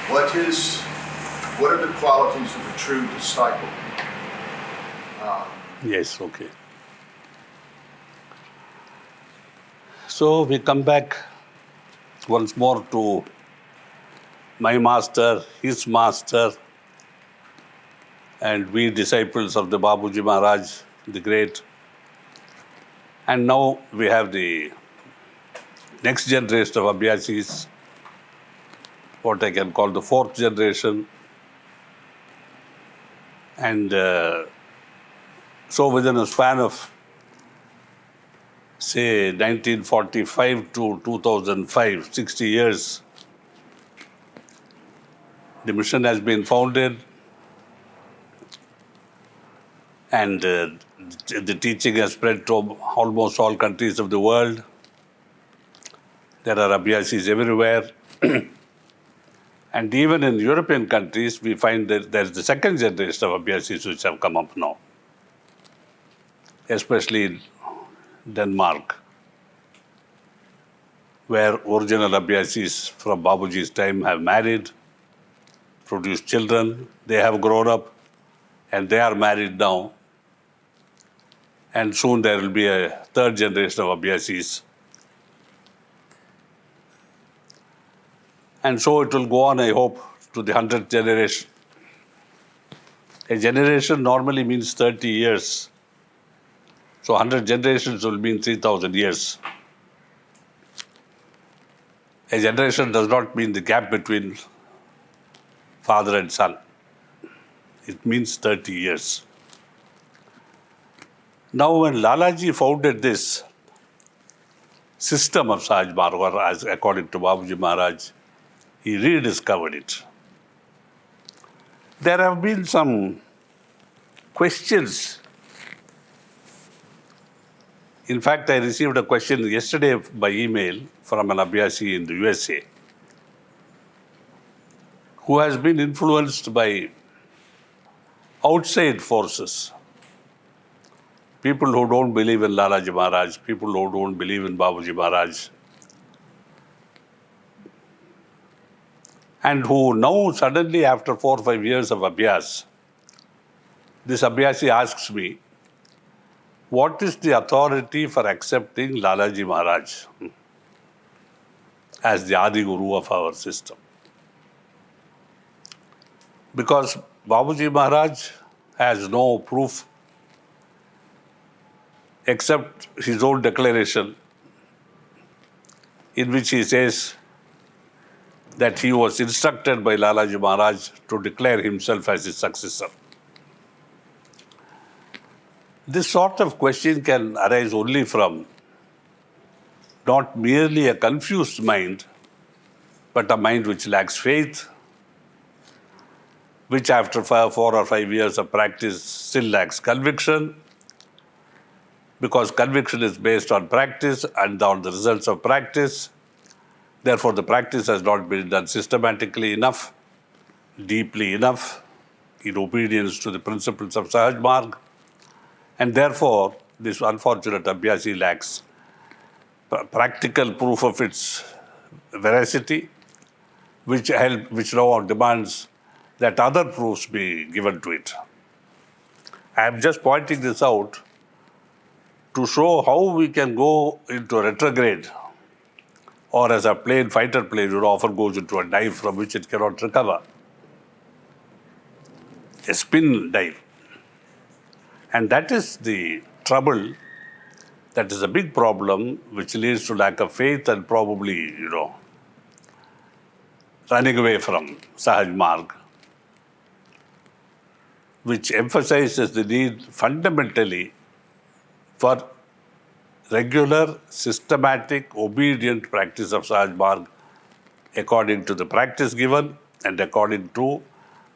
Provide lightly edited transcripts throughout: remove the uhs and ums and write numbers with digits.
What are the qualities of a true disciple? Yes, okay. So we come back once more to my master, his master, and we disciples of the Babuji Maharaj, the great. And now we have the next generation of Abhyasis, what I can call the fourth generation. And so within a span of, say, 1945 to 2005, 60 years, the mission has been founded and the teaching has spread to almost all countries of the world. There are Abhyasis everywhere. And even in European countries, we find that there's the second generation of Abhyasis which have come up now, especially in Denmark, where original Abhyasis from Babuji's time have married, produced children, they have grown up, and they are married now. And soon there will be a third generation of Abhyasis. And so it will go on, I hope, to the 100th generation. A generation normally means 30 years. So 100 generations will mean 3,000 years. A generation does not mean the gap between father and son. It means 30 years. Now when Lalaji founded this system of Sahaj Marg, or as according to Babuji Maharaj, he rediscovered it. There have been some questions. In fact, I received a question yesterday by email from an Abhyasi in the USA who has been influenced by outside forces. People who don't believe in Lalaji Maharaj, people who don't believe in Babuji Maharaj, and who now suddenly after 4 or 5 years of Abhyas, this Abhyasi asks me, what is the authority for accepting Lalaji Maharaj as the Adi Guru of our system? Because Babuji Maharaj has no proof except his own declaration in which he says that he was instructed by Lalaji Maharaj to declare himself as his successor. This sort of question can arise only from not merely a confused mind, but a mind which lacks faith, which after 4 or 5 years of practice still lacks conviction, because conviction is based on practice and on the results of practice. Therefore, the practice has not been done systematically enough, deeply enough, in obedience to the principles of Sahaj Marg. And therefore, this unfortunate Abhyasi lacks practical proof of its veracity, which now demands that other proofs be given to it. I am just pointing this out to show how we can go into a retrograde, or as a fighter plane often goes into a dive from which it cannot recover, a spin dive. And that is the trouble, that is a big problem which leads to lack of faith and probably, running away from Sahaj Marg, which emphasizes the need fundamentally for regular, systematic, obedient practice of Sahaj Marg according to the practice given and according to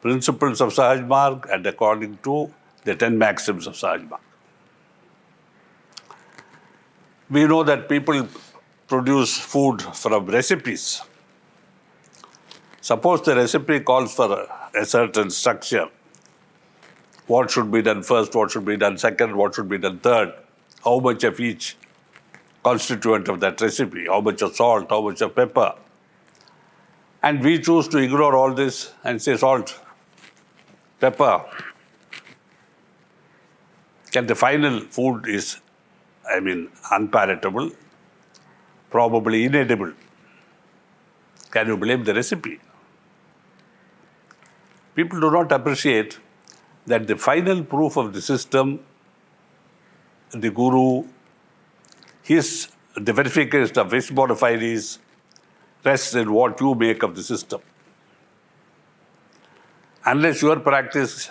principles of Sahaj Marg and according to the 10 maxims of Sahaj Marg. We know that people produce food from recipes. Suppose the recipe calls for a certain structure. What should be done first, what should be done second, what should be done third, how much of each constituent of that recipe, how much of salt, how much of pepper, And we choose to ignore all this and say salt, pepper. And the final food is, unpalatable, probably inedible. Can you blame the recipe? People do not appreciate that the final proof of the system, the guru, the verification of his bona fides rests in what you make of the system. Unless your practice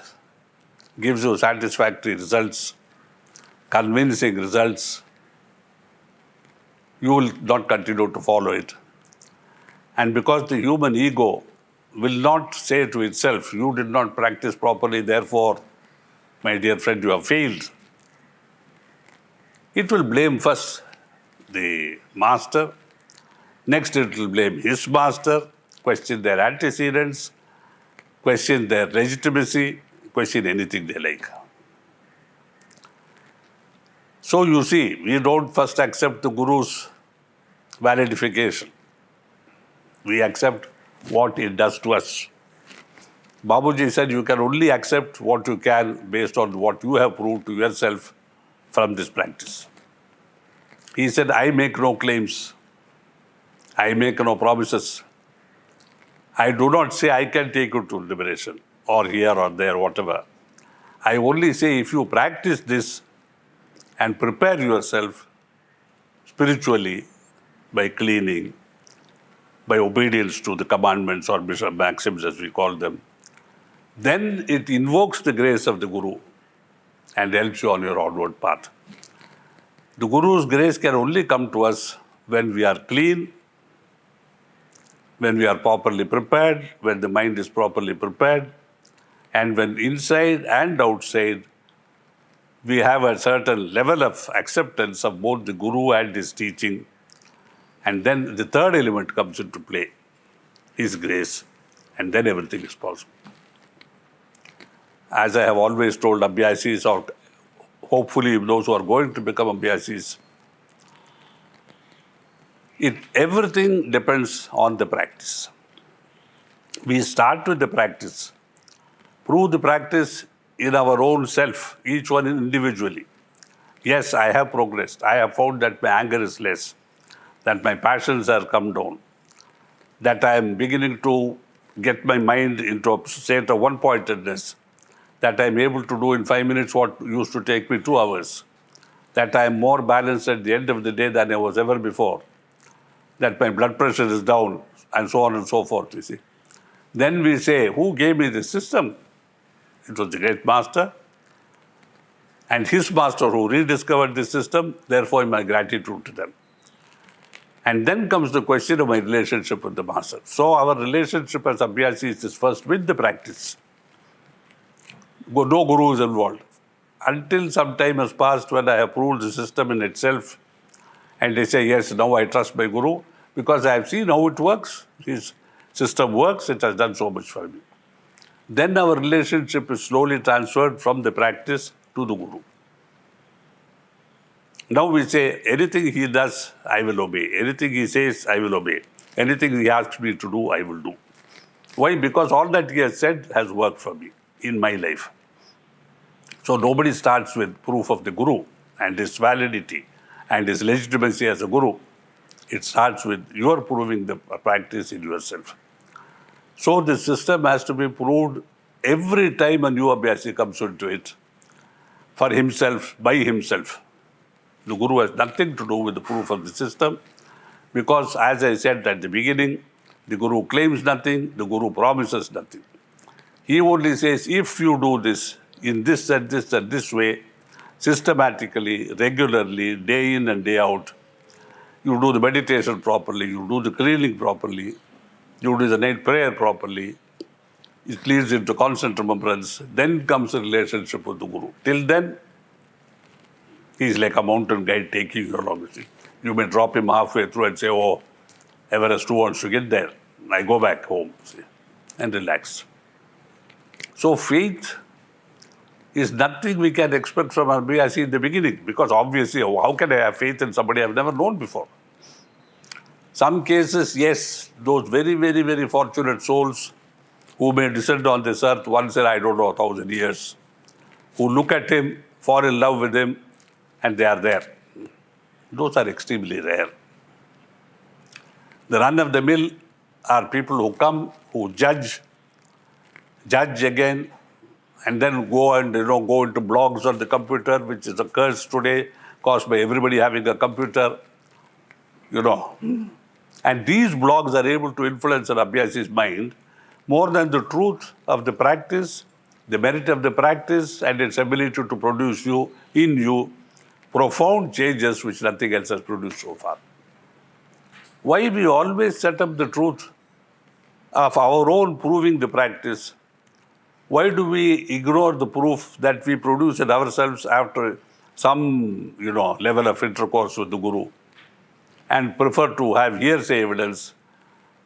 gives you satisfactory results, convincing results, you will not continue to follow it. And because the human ego will not say to itself, you did not practice properly, therefore, my dear friend, you have failed. It will blame first the master, next it will blame his master, question their antecedents, question their legitimacy, question anything they like. So you see, we don't first accept the Guru's validification. We accept what it does to us. Babuji said you can only accept what you can based on what you have proved to yourself from this practice. He said, I make no claims. I make no promises. I do not say I can take you to liberation or here or there, whatever. I only say if you practice this and prepare yourself spiritually by cleaning, by obedience to the commandments or maxims as we call them, then it invokes the grace of the Guru and helps you on your onward path. The Guru's grace can only come to us when we are clean, when we are properly prepared, when the mind is properly prepared, and when inside and outside we have a certain level of acceptance of both the Guru and his teaching. And then the third element comes into play, his grace, and then everything is possible. As I have always told Abhyasis, or hopefully those who are going to become Abhyasis, everything depends on the practice. We start with the practice, prove the practice in our own self, each one individually. Yes, I have progressed. I have found that my anger is less, that my passions have come down, that I am beginning to get my mind into a state of one-pointedness, that I am able to do in 5 minutes what used to take me 2 hours, that I am more balanced at the end of the day than I was ever before, that my blood pressure is down, and so on and so forth, you see. Then we say, who gave me this system? It was the great master and his master who rediscovered this system, therefore my gratitude to them. And then comes the question of my relationship with the master. So our relationship as Abhyasis is first with the practice. No guru is involved. Until some time has passed when I have proved the system in itself and they say, yes, now I trust my guru because I have seen how it works. His system works, it has done so much for me. Then our relationship is slowly transferred from the practice to the Guru. Now we say, anything he does, I will obey. Anything he says, I will obey. Anything he asks me to do, I will do. Why? Because all that he has said has worked for me in my life. So nobody starts with proof of the Guru and his validity and his legitimacy as a Guru. It starts with your proving the practice in yourself. So the system has to be proved every time a new Abhyasi comes into it for himself, by himself. The Guru has nothing to do with the proof of the system because, as I said at the beginning, the Guru claims nothing, the Guru promises nothing. He only says, if you do this in this and this and this way, systematically, regularly, day in and day out, you do the meditation properly, you do the cleaning properly, you do the night prayer properly, it leads into constant remembrance, then comes the relationship with the Guru. Till then, he is like a mountain guide taking you along. You may drop him halfway through and say, oh, Everest who wants to get there? I go back home, see, and relax. So faith is nothing we can expect from Abhyasi in the beginning, because obviously, how can I have faith in somebody I've never known before? Some cases, yes, those very, very, very fortunate souls who may descend on this earth once in, I don't know, 1,000 years, who look at him, fall in love with him, and they are there. Those are extremely rare. The run-of-the-mill are people who come, who judge again, and then go into blogs on the computer, which is a curse today, caused by everybody having a computer, And these blogs are able to influence an Abhyasi's mind more than the truth of the practice, the merit of the practice, and its ability to produce in you profound changes which nothing else has produced so far. Why we always set up the truth of our own proving the practice? Why do we ignore the proof that we produce in ourselves after some, level of intercourse with the Guru, and prefer to have hearsay evidence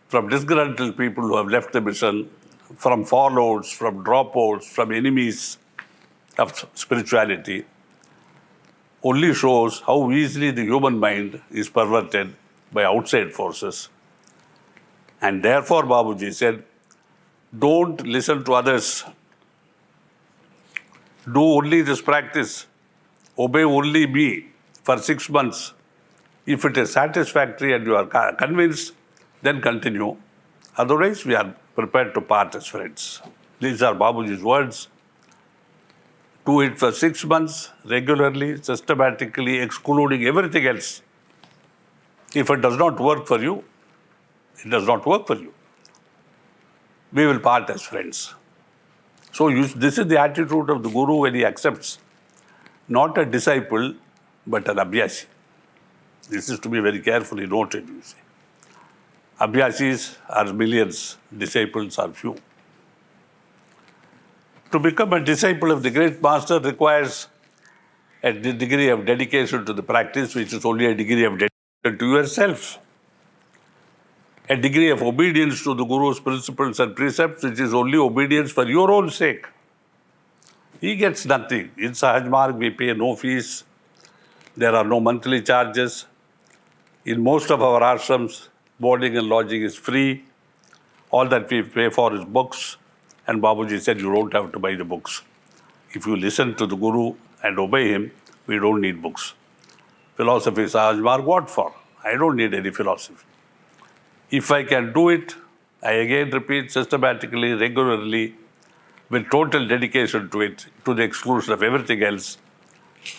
from disgruntled people who have left the mission, from fallouts, from dropouts, from enemies of spirituality? Only shows how easily the human mind is perverted by outside forces. And therefore, Babuji said, don't listen to others. Do only this practice. Obey only me for 6 months. If it is satisfactory and you are convinced, then continue. Otherwise, we are prepared to part as friends. These are Babuji's words. Do it for 6 months, regularly, systematically, excluding everything else. If it does not work for you, it does not work for you. We will part as friends. So this is the attitude of the Guru when he accepts not a disciple, but an Abhyasi. This is to be very carefully noted, you see. Abhyasis are millions, disciples are few. To become a disciple of the great master requires a degree of dedication to the practice, which is only a degree of dedication to yourself. A degree of obedience to the Guru's principles and precepts, which is only obedience for your own sake. He gets nothing. In Sahaj Marg, we pay no fees. There are no monthly charges. In most of our ashrams, boarding and lodging is free. All that we pay for is books. And Babuji said, you don't have to buy the books. If you listen to the Guru and obey him, we don't need books. Philosophy, Sahaj Marg, what for? I don't need any philosophy. If I can do it, I again repeat, systematically, regularly, with total dedication to it, to the exclusion of everything else.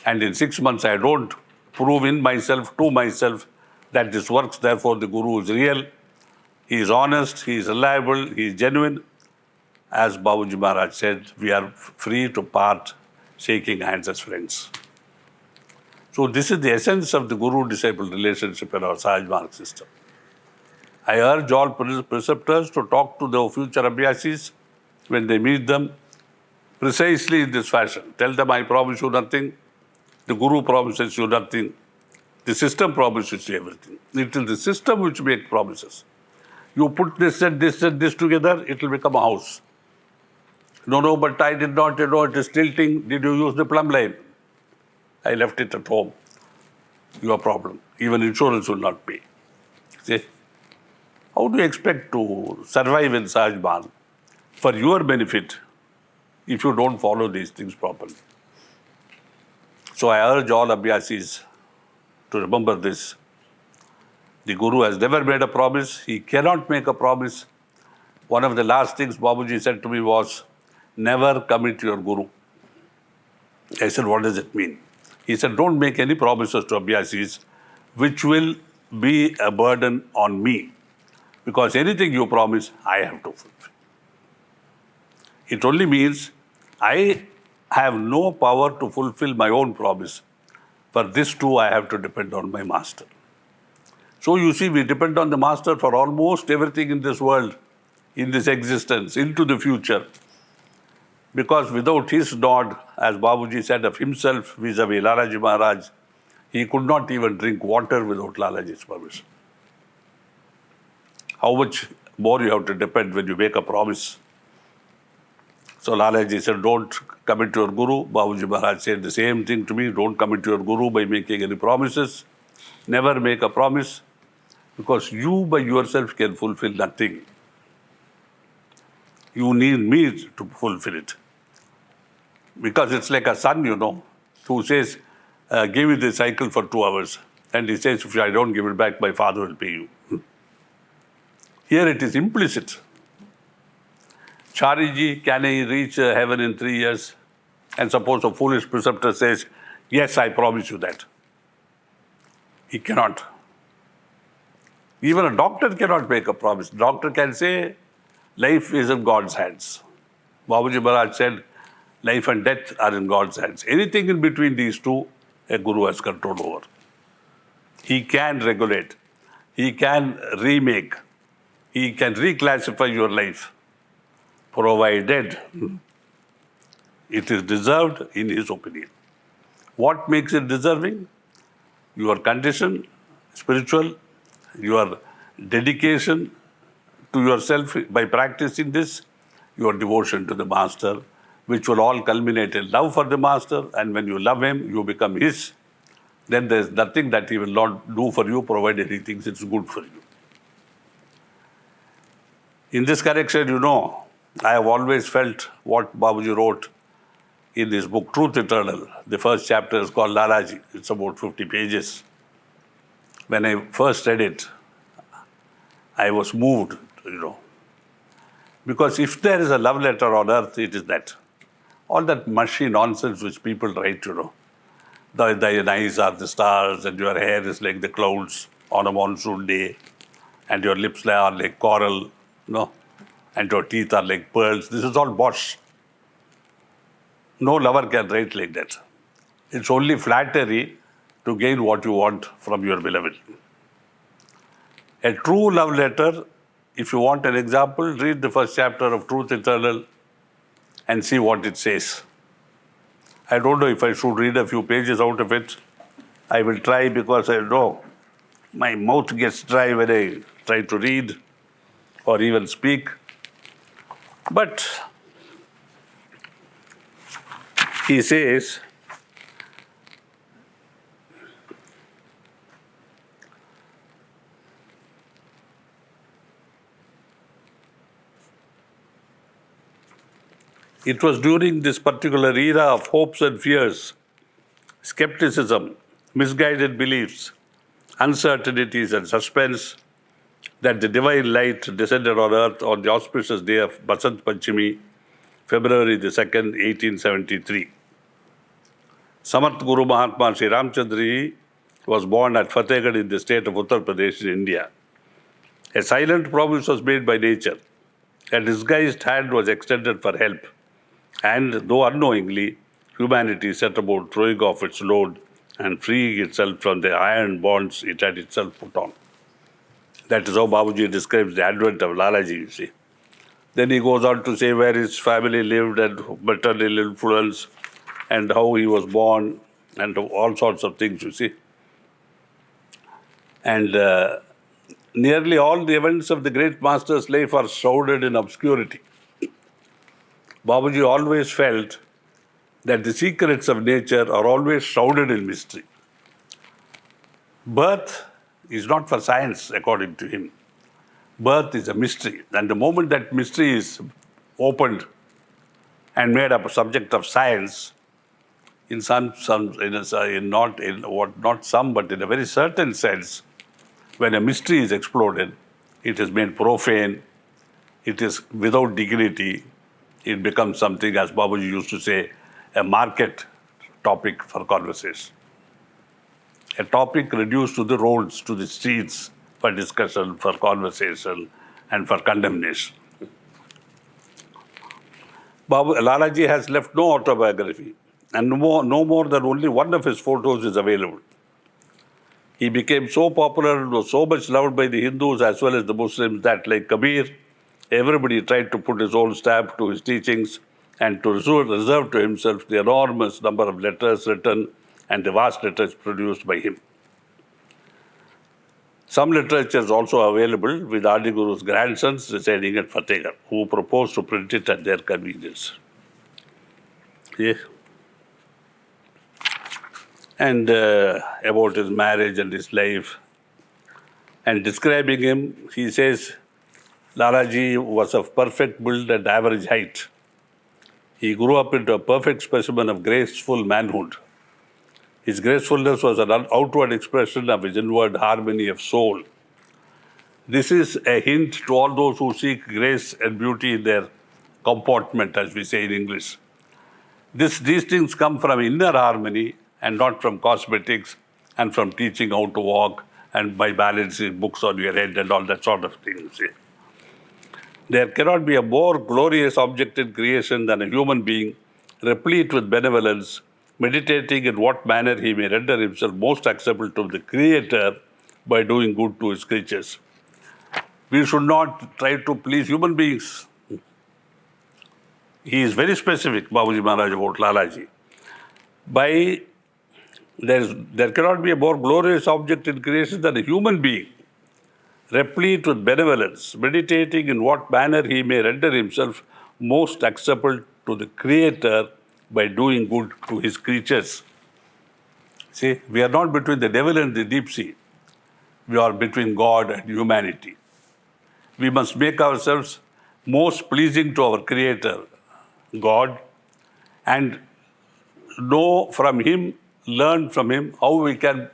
And in 6 months, I don't prove in myself, to myself, that this works. Therefore, the Guru is real, he is honest, he is reliable, he is genuine. As Babuji Maharaj said, we are free to part, shaking hands as friends. So this is the essence of the Guru-disciple relationship in our Sahaj Marg system. I urge all preceptors to talk to their future Abhyasis when they meet them precisely in this fashion. Tell them, I promise you nothing. The Guru promises you nothing. The system promises you everything. It is the system which makes promises. You put this and this and this together, it will become a house. No, but I did not, it is tilting. Did you use the plumb line? I left it at home. Your problem. Even insurance will not pay. See? How do you expect to survive in Sahaj Marg for your benefit if you don't follow these things properly? So I urge all Abhyasis to remember this. The Guru has never made a promise. He cannot make a promise. One of the last things Babuji said to me was, never commit your Guru. I said, what does it mean? He said, don't make any promises to Abhyasis which will be a burden on me. Because anything you promise, I have to fulfill. It only means I have no power to fulfill my own promise. For this too, I have to depend on my master. So you see, we depend on the master for almost everything in this world, in this existence, into the future. Because without his nod, as Babuji said of himself vis-a-vis Lalaji Maharaj, he could not even drink water without Lalaji's permission. How much more you have to depend when you make a promise. So Lalaji said, don't commit to your Guru. Babuji Maharaj said the same thing to me, don't commit to your Guru by making any promises. Never make a promise. Because you by yourself can fulfill nothing. You need me to fulfill it. Because it's like a son, who says, give me the cycle for 2 hours. And he says, if I don't give it back, my father will pay you. Here it is implicit. Chariji, can I reach heaven in 3 years? And suppose a foolish preceptor says, yes, I promise you that. He cannot. Even a doctor cannot make a promise. Doctor can say, life is in God's hands. Babuji Maharaj said, life and death are in God's hands. Anything in between these two, a guru has control over. He can regulate. He can remake. He can reclassify your life, provided it is deserved in his opinion. What makes it deserving? Your condition, spiritual, your dedication to yourself by practicing this, your devotion to the Master, which will all culminate in love for the Master, and when you love him, you become his. Then there is nothing that he will not do for you, provided he thinks it's good for you. In this connection, I have always felt what Babuji wrote in his book, Truth Eternal. The first chapter is called Lalaji. It's about 50 pages. When I first read it, I was moved, Because if there is a love letter on earth, it is that. All that mushy nonsense which people write, Thy eyes are the stars, and your hair is like the clouds on a monsoon day, and your lips are like coral, and your teeth are like pearls. This is all bosh. No lover can write like that. It's only flattery to gain what you want from your beloved. A true love letter, if you want an example, read the first chapter of Truth Eternal and see what it says. I don't know if I should read a few pages out of it. I will try, because I know my mouth gets dry when I try to read or even speak. But he says, it was during this particular era of hopes and fears, skepticism, misguided beliefs, uncertainties and suspense that the divine light descended on earth on the auspicious day of Basant Panchami, February the 2nd, 1873. Samarth Guru Mahatma Sri Ramchandra was born at Fatehgarh in the state of Uttar Pradesh in India. A silent promise was made by nature. A disguised hand was extended for help. And though unknowingly, humanity set about throwing off its load and freeing itself from the iron bonds it had itself put on. That is how Babuji describes the advent of Lalaji, Then he goes on to say where his family lived and maternal influence and how he was born and all sorts of things, And nearly all the events of the great master's life are shrouded in obscurity. Babuji always felt that the secrets of nature are always shrouded in mystery. Birth is not for science, according to him. Birth is a mystery. And the moment that mystery is opened and made up a subject of science, in not some, but in a very certain sense, when a mystery is exploded, it is made profane, it is without dignity, it becomes something, as Babuji used to say, a market topic for conversation. A topic reduced to the roads, to the streets, for discussion, for conversation, and for condemnation. Lalaji has left no autobiography, and no more than only one of his photos is available. He became so popular and was so much loved by the Hindus as well as the Muslims that, like Kabir, everybody tried to put his own stamp to his teachings and to reserve to himself the enormous number of letters written and the vast letters produced by him. Some literature is also available with Adi Guru's grandsons residing at Fatehgarh, who proposed to print it at their convenience. Yeah. And about his marriage and his life. And describing him, he says, Lalaji was of perfect build and average height. He grew up into a perfect specimen of graceful manhood. His gracefulness was an outward expression of his inward harmony of soul. This is a hint to all those who seek grace and beauty in their comportment, as we say in English. These things come from inner harmony and not from cosmetics and from teaching how to walk and by balancing books on your head and all that sort of thing. See? There cannot be a more glorious object in creation than a human being, replete with benevolence, meditating in what manner he may render himself most acceptable to the Creator by doing good to his creatures. We should not try to please human beings. He is very specific, Babuji Maharaj, about Lalaji. There cannot be a more glorious object in creation than a human being, replete with benevolence, meditating in what manner he may render himself most acceptable to the Creator by doing good to his creatures. See, we are not between the devil and the deep sea. We are between God and humanity. We must make ourselves most pleasing to our Creator, God, and know from Him, learn from Him how we can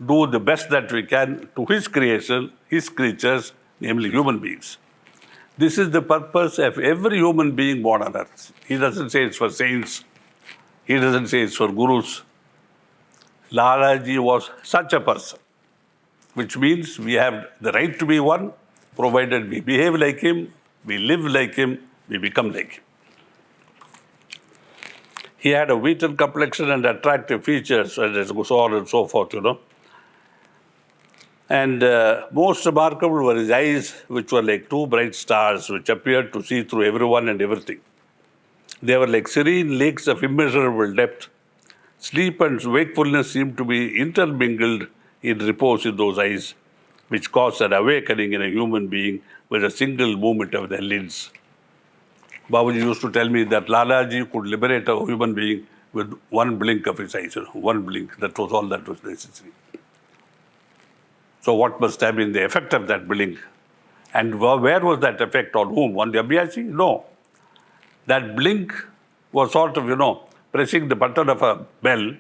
do the best that we can to His creation, His creatures, namely human beings. This is the purpose of every human being born on earth. He doesn't say it's for saints. He doesn't say it's for gurus. Lalaji was such a person, which means we have the right to be one, provided we behave like him, we live like him, we become like him. He had a wheaten complexion and attractive features, and so on and so forth, And most remarkable were his eyes, which were like two bright stars, which appeared to see through everyone and everything. They were like serene lakes of immeasurable depth. Sleep and wakefulness seemed to be intermingled in repose in those eyes, which caused an awakening in a human being with a single movement of their lids. Babuji used to tell me that Lalaji could liberate a human being with one blink of his eyes, one blink. That was all that was necessary. So what must have been the effect of that blink? And where was that effect? On whom? On the Abhyasi? No. That blink was sort of, pressing the button of a bell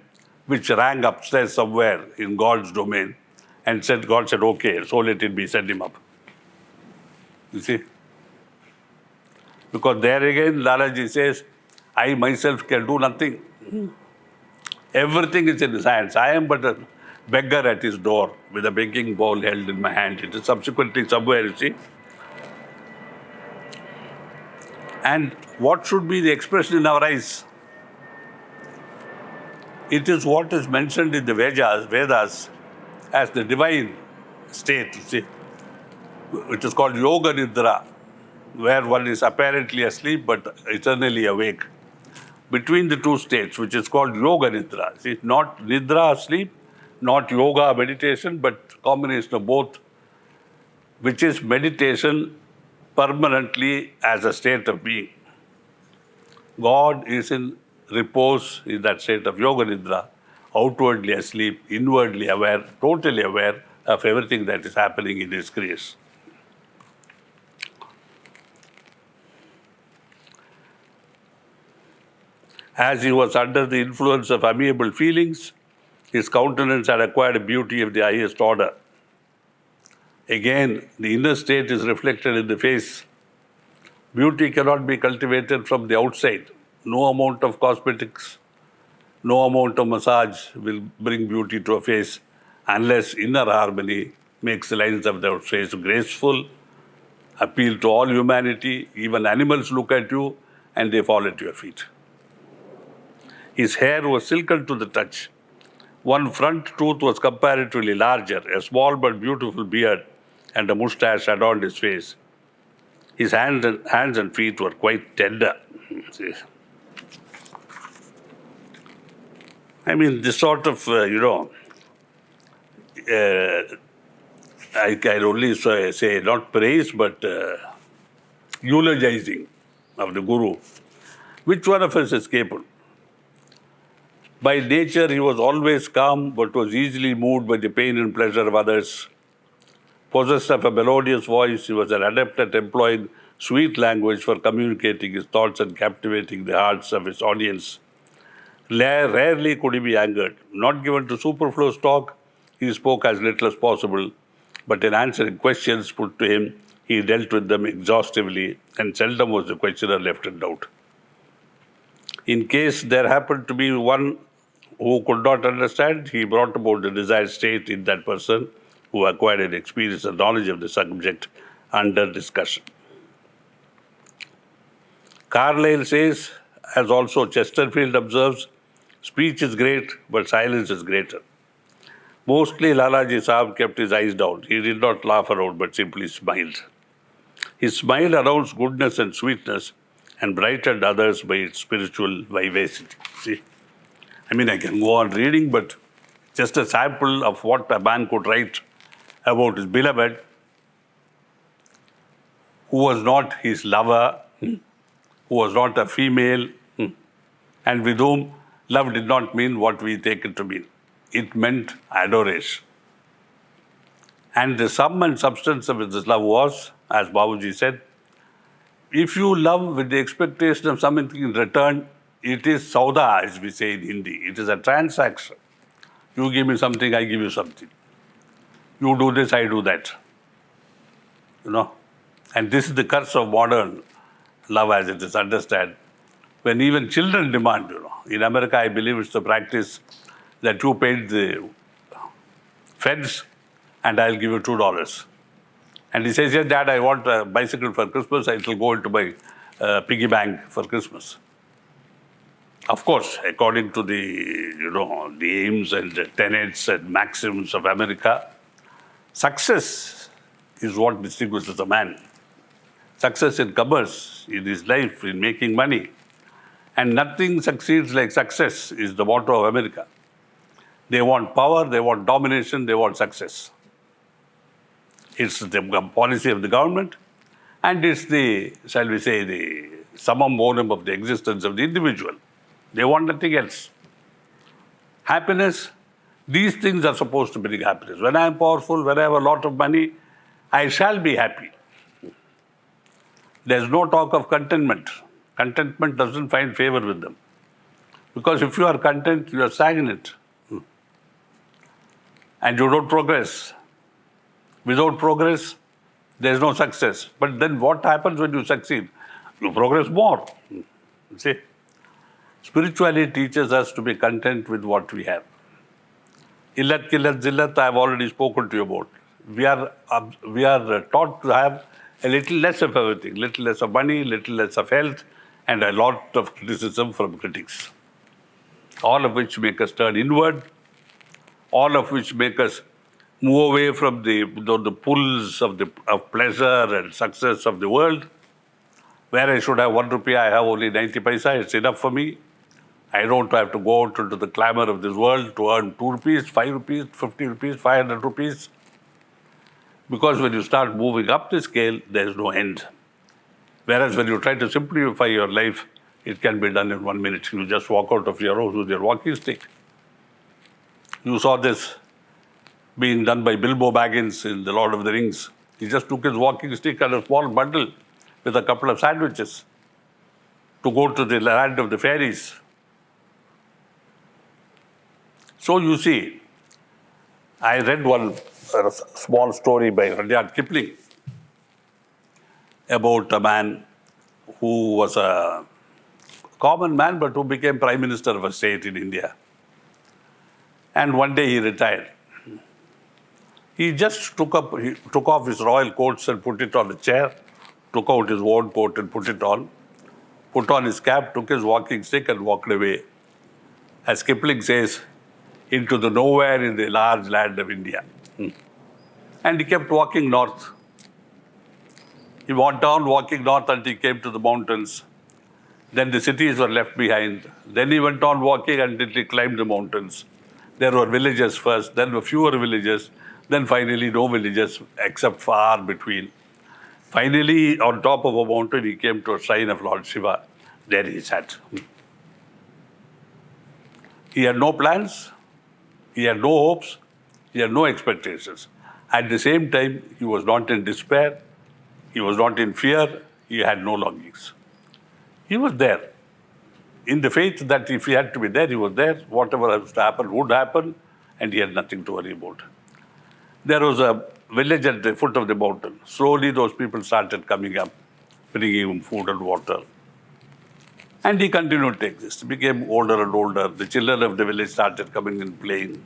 which rang upstairs somewhere in God's domain, and God said, okay, so let it be, send him up. You see? Because there again, Lalaji says, I myself can do nothing. Everything is in his hands. I am but a beggar at his door with a begging bowl held in my hand. It is subsequently somewhere, you see. And what should be the expression in our eyes? It is what is mentioned in the Vedas as the divine state, you see. It is called Yoga Nidra, where one is apparently asleep but eternally awake. Between the two states, which is called Yoga Nidra. See, not Nidra, sleep, not yoga, meditation, but combination of both, which is meditation permanently as a state of being. God is in repose in that state of Yoga Nidra, outwardly asleep, inwardly aware, totally aware of everything that is happening in His creation. As he was under the influence of amiable feelings, his countenance had acquired a beauty of the highest order. Again, the inner state is reflected in the face. Beauty cannot be cultivated from the outside. No amount of cosmetics, no amount of massage will bring beauty to a face unless inner harmony makes the lines of the face graceful, appeal to all humanity. Even animals look at you and they fall at your feet. His hair was silken to the touch. One front tooth was comparatively larger. A small but beautiful beard and a moustache adorned his face. His hands and feet were quite tender. See? I mean, this sort of, I can only say not praise, but eulogizing of the Guru. Which one of us is capable? By nature, he was always calm, but was easily moved by the pain and pleasure of others. Possessed of a melodious voice, he was an adept at employing sweet language for communicating his thoughts and captivating the hearts of his audience. Rarely could he be angered. Not given to superfluous talk, he spoke as little as possible, but in answering questions put to him, he dealt with them exhaustively, and seldom was the questioner left in doubt. In case there happened to be one who could not understand, he brought about the desired state in that person who acquired an experience and knowledge of the subject under discussion. Carlyle says, as also Chesterfield observes, speech is great, but silence is greater. Mostly Lalaji Saab kept his eyes down. He did not laugh around, but simply smiled. His smile announced goodness and sweetness and brightened others by its spiritual vivacity. See? I can go on reading, but just a sample of what a man could write about his beloved, who was not his lover, who was not a female, and with whom love did not mean what we take it to mean. It meant adoration. And the sum and substance of this love was, as Babuji said, if you love with the expectation of something in return, it is sauda, as we say in Hindi. It is a transaction. You give me something, I give you something. You do this, I do that. And this is the curse of modern love as it is understood. When even children demand, In America, I believe it's the practice that you paid the feds and I'll give you $2. And he says, yes, Dad, I want a bicycle for Christmas. It will go into my piggy bank for Christmas. Of course, according to the aims and the tenets and maxims of America, success is what distinguishes a man. Success in commerce, in his life, in making money. And nothing succeeds like success is the motto of America. They want power, they want domination, they want success. It's the policy of the government, and it's the summum bonum of the existence of the individual. They want nothing else. Happiness, these things are supposed to bring happiness. When I am powerful, when I have a lot of money, I shall be happy. There's no talk of contentment. Contentment doesn't find favor with them. Because if you are content, you are stagnant. And you don't progress. Without progress, there is no success. But then what happens when you succeed? You progress more. See? Spirituality teaches us to be content with what we have. Illat, killat, zillat, I have already spoken to you about. We are taught to have a little less of everything, little less of money, little less of health, and a lot of criticism from critics. All of which make us turn inward, all of which make us move away from the pulls of pleasure and success of the world. Where I should have 1 rupee, I have only 90 paisa, it's enough for me. I don't have to go out into the clamor of this world to earn 2 rupees, 5 rupees, 50 rupees, 500 rupees. Because when you start moving up the scale, there is no end. Whereas when you try to simplify your life, it can be done in 1 minute. You just walk out of your house with your walking stick. You saw this being done by Bilbo Baggins in The Lord of the Rings. He just took his walking stick and a small bundle with a couple of sandwiches to go to the land of the fairies. So you see, I read one small story by Rudyard Kipling about a man who was a common man but who became Prime Minister of a state in India. And one day he retired. He just took off his royal coats and put it on a chair, took out his worn coat and put it on, put on his cap, took his walking stick and walked away. As Kipling says, into the nowhere in the large land of India. And he kept walking north. He went on walking north until he came to the mountains. Then the cities were left behind. Then he went on walking until he climbed the mountains. There were villages first, then were fewer villages, then finally no villages except far between. Finally, on top of a mountain, he came to a shrine of Lord Shiva. There he sat. He had no plans, he had no hopes, he had no expectations. At the same time, he was not in despair, he was not in fear, he had no longings. He was there. In the faith that if he had to be there, he was there. Whatever has to happen would happen, and he had nothing to worry about. There was a village at the foot of the mountain. Slowly, those people started coming up, bringing him food and water. And he continued to exist. He became older and older. The children of the village started coming and playing.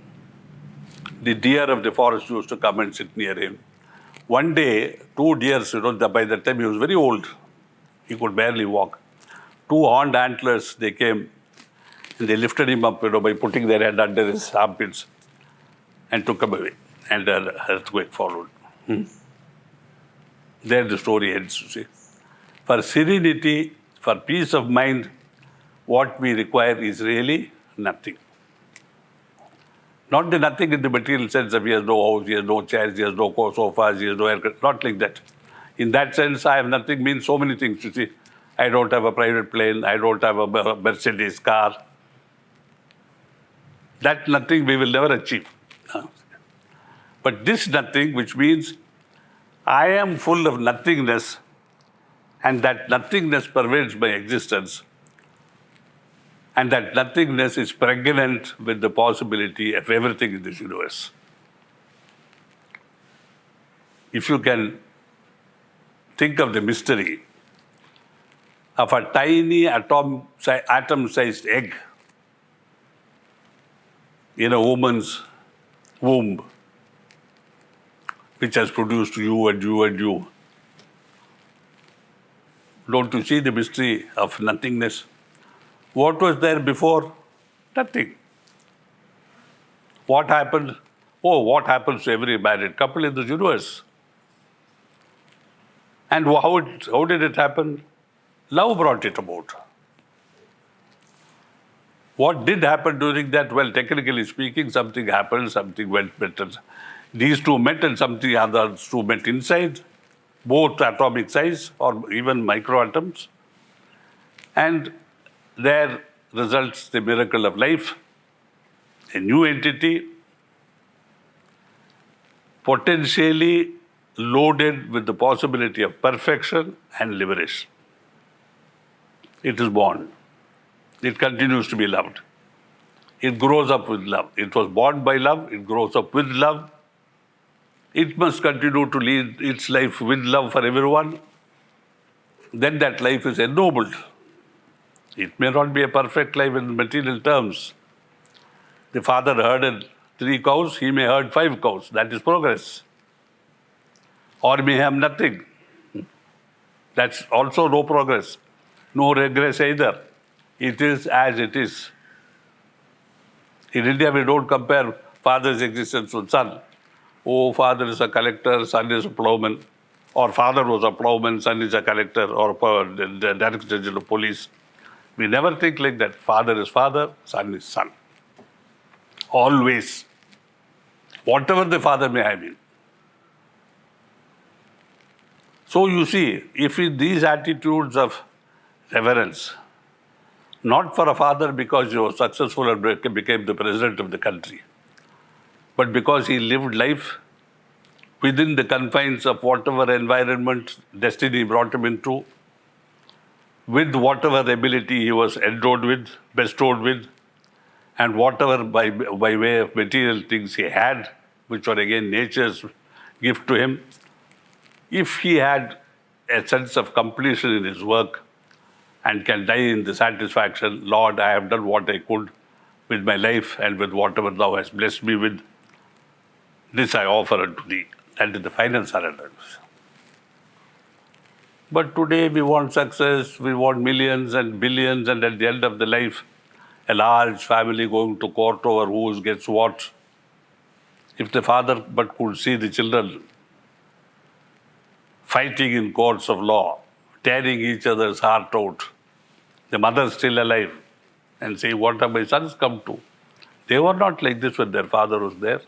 The deer of the forest used to come and sit near him. One day, 2 deers, by that time he was very old. He could barely walk. 2 horned antlers, they came and they lifted him up, by putting their head under his armpits and took him away. And an earthquake followed. There the story ends, you see. For serenity, for peace of mind, what we require is really nothing. Not the nothing in the material sense of he has no house, he has no chairs, he has no sofas, he has no air. Not like that. In that sense, I have nothing means so many things, you see. I don't have a private plane, I don't have a Mercedes car. That nothing we will never achieve. But this nothing, which means I am full of nothingness, and that nothingness pervades my existence, and that nothingness is pregnant with the possibility of everything in this universe. If you can think of the mystery of a tiny atom-sized egg in a woman's womb, which has produced you and you and you. Don't you see the mystery of nothingness? What was there before? Nothing. What happened? Oh, what happens to every married couple in this universe? And how did it happen? Love brought it about. What did happen during that? Well, technically speaking, something happened, something went better. These two met and something others two met inside, both atomic size or even microatoms. And there results the miracle of life, a new entity, potentially loaded with the possibility of perfection and liberation. It is born. It continues to be loved. It grows up with love. It was born by love. It grows up with love. It must continue to lead its life with love for everyone. Then that life is ennobled. It may not be a perfect life in material terms. The father herded 3 cows, he may herd 5 cows. That is progress. Or may have nothing. That's also no progress. No regress either. It is as it is. In India, we don't compare father's existence with son. Oh, father is a collector, son is a plowman. Or father was a plowman, son is a collector, or the director general of police. We never think like that. Father is father, son is son. Always. Whatever the father may have been. So you see, if in these attitudes of reverence, not for a father because he was successful and became the president of the country, but because he lived life within the confines of whatever environment destiny brought him into, with whatever ability he was endowed with, bestowed with, and whatever by way of material things he had, which were again nature's gift to him, if he had a sense of completion in his work and can die in the satisfaction, Lord, I have done what I could with my life and with whatever thou hast blessed me with, this I offer unto thee. That is the final surrender. But today we want success, we want millions and billions, and at the end of the life, a large family going to court over who gets what. If the father but could see the children fighting in courts of law, tearing each other's heart out, the mother still alive, and say, what have my sons come to? They were not like this when their father was there.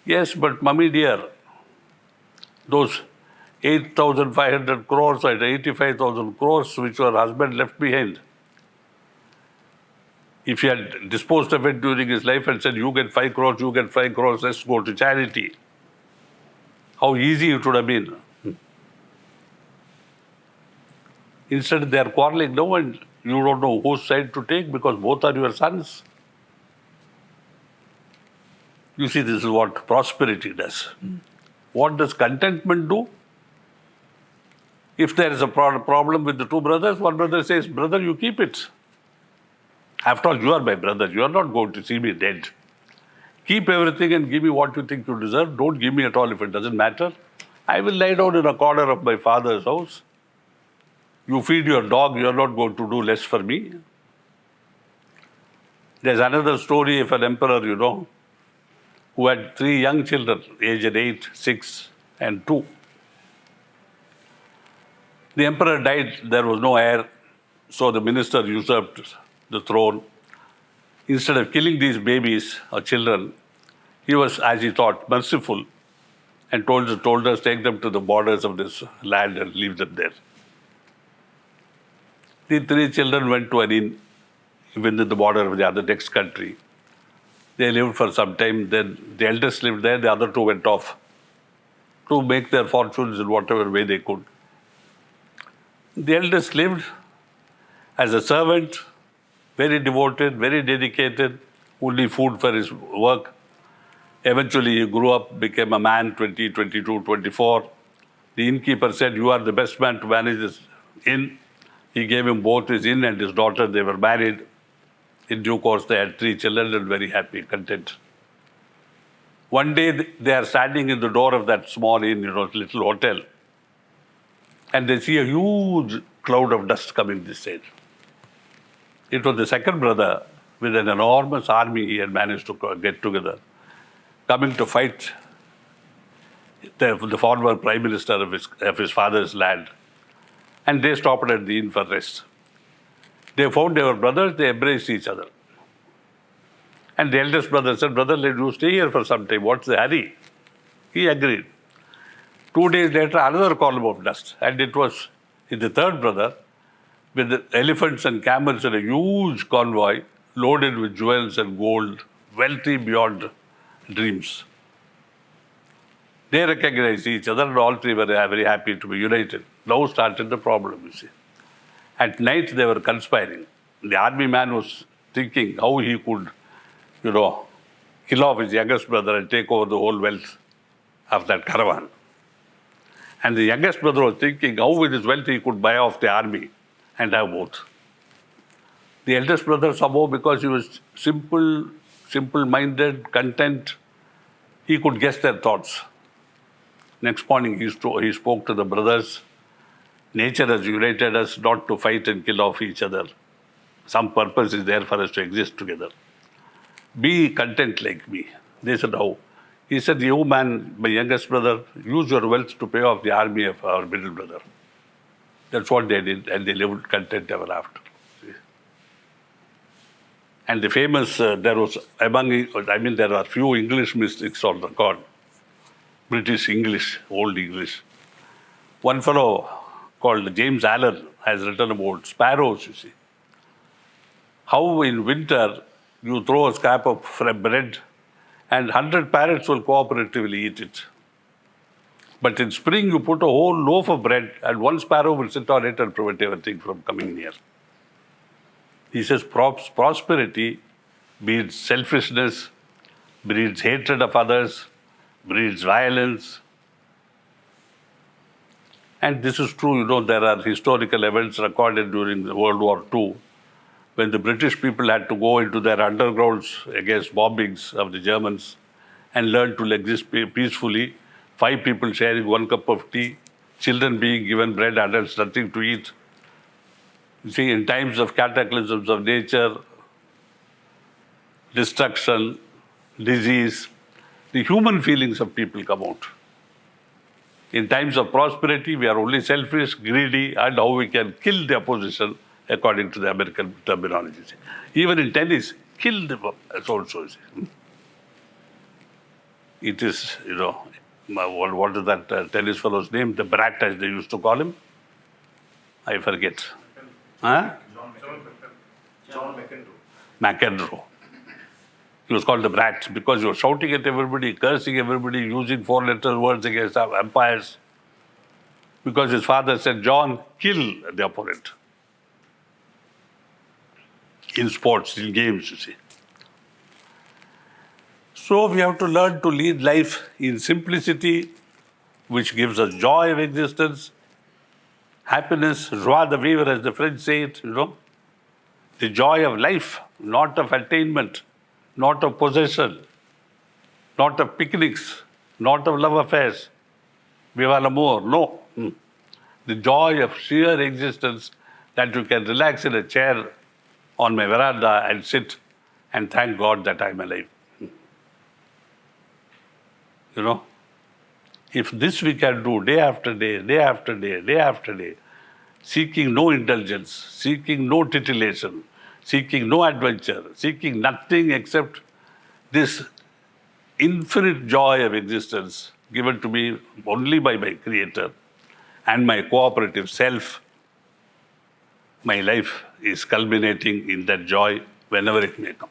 Yes, but mummy dear, those 8,500 crores and 85,000 crores which her husband left behind, if he had disposed of it during his life and said, you get 5 crores, you get 5 crores, let's go to charity. How easy it would have been. Instead, they are quarreling now, and you don't know whose side to take because both are your sons. You see, this is what prosperity does. What does contentment do? If there is a problem with the two brothers, one brother says, brother, you keep it. After all, you are my brother. You are not going to see me dead. Keep everything and give me what you think you deserve. Don't give me at all if it doesn't matter. I will lie down in a corner of my father's house. You feed your dog, you are not going to do less for me. There's another story of an emperor, who had 3 young children, aged 8, 6, and 2. The emperor died, there was no heir, so the minister usurped the throne. Instead of killing these babies or children, he was, as he thought, merciful and told us, take them to the borders of this land and leave them there. The 3 children went to an inn within the border of the other next country. They lived for some time. Then the eldest lived there. The other 2 went off to make their fortunes in whatever way they could. The eldest lived as a servant, very devoted, very dedicated, only food for his work. Eventually, he grew up, became a man, 20, 22, 24. The innkeeper said, you are the best man to manage this inn. He gave him both his inn and his daughter. They were married. In due course, they had 3 children and very happy, content. One day, they are standing in the door of that small inn, little hotel, and they see a huge cloud of dust coming this side. It was the second brother with an enormous army he had managed to get together, coming to fight the former prime minister of his father's land. And they stopped at the inn for rest. They found they were brothers, they embraced each other. And the eldest brother said, brother, let you stay here for some time. What's the hurry? He agreed. 2 days later, another column of dust. And it was the third brother with the elephants and camels in a huge convoy loaded with jewels and gold, wealthy beyond dreams. They recognized each other and all 3 were very happy to be united. Now started the problem, you see. At night they were conspiring. The army man was thinking how he could, kill off his youngest brother and take over the whole wealth of that caravan. And the youngest brother was thinking how with his wealth he could buy off the army and have both. The eldest brother somehow, because he was simple-minded, content, he could guess their thoughts. Next morning he spoke to the brothers. Nature has united us not to fight and kill off each other. Some purpose is there for us to exist together. Be content like me. They said, how? He said, you man, my youngest brother, use your wealth to pay off the army of our middle brother. That's what they did, and they lived content ever after. And the famous, there are few English mystics on record, British English, Old English. One fellow called James Allen has written about sparrows, you see. How in winter you throw a scrap of bread and 100 parrots will cooperatively eat it. But in spring you put a whole loaf of bread and 1 sparrow will sit on it and prevent everything from coming near. He says prosperity breeds selfishness, breeds hatred of others, breeds violence. And this is true, there are historical events recorded during World War II when the British people had to go into their undergrounds against bombings of the Germans and learn to exist peacefully, 5 people sharing 1 cup of tea, children being given bread, adults nothing to eat. You see, in times of cataclysms of nature, destruction, disease, the human feelings of people come out. In times of prosperity, we are only selfish, greedy, and how we can kill the opposition, according to the American terminology. Even in tennis, kill the also. It is, what is that tennis fellow's name? The brat, as they used to call him? I forget. Huh? John McEnroe. McEnroe. He was called the brat because he was shouting at everybody, cursing everybody, using four-letter words against our empires. Because his father said, John, kill the opponent. In sports, in games, you see. So we have to learn to lead life in simplicity, which gives us joy of existence, happiness, joie de vivre, as the French say it, the joy of life, not of attainment, not of possession, not of picnics, not of love affairs. Viva l'amour, no. The joy of sheer existence, that you can relax in a chair on my veranda and sit and thank God that I'm alive. If this we can do day after day, day after day, day after day, seeking no indulgence, seeking no titillation, seeking no adventure, seeking nothing except this infinite joy of existence given to me only by my Creator and my cooperative self, my life is culminating in that joy whenever it may come.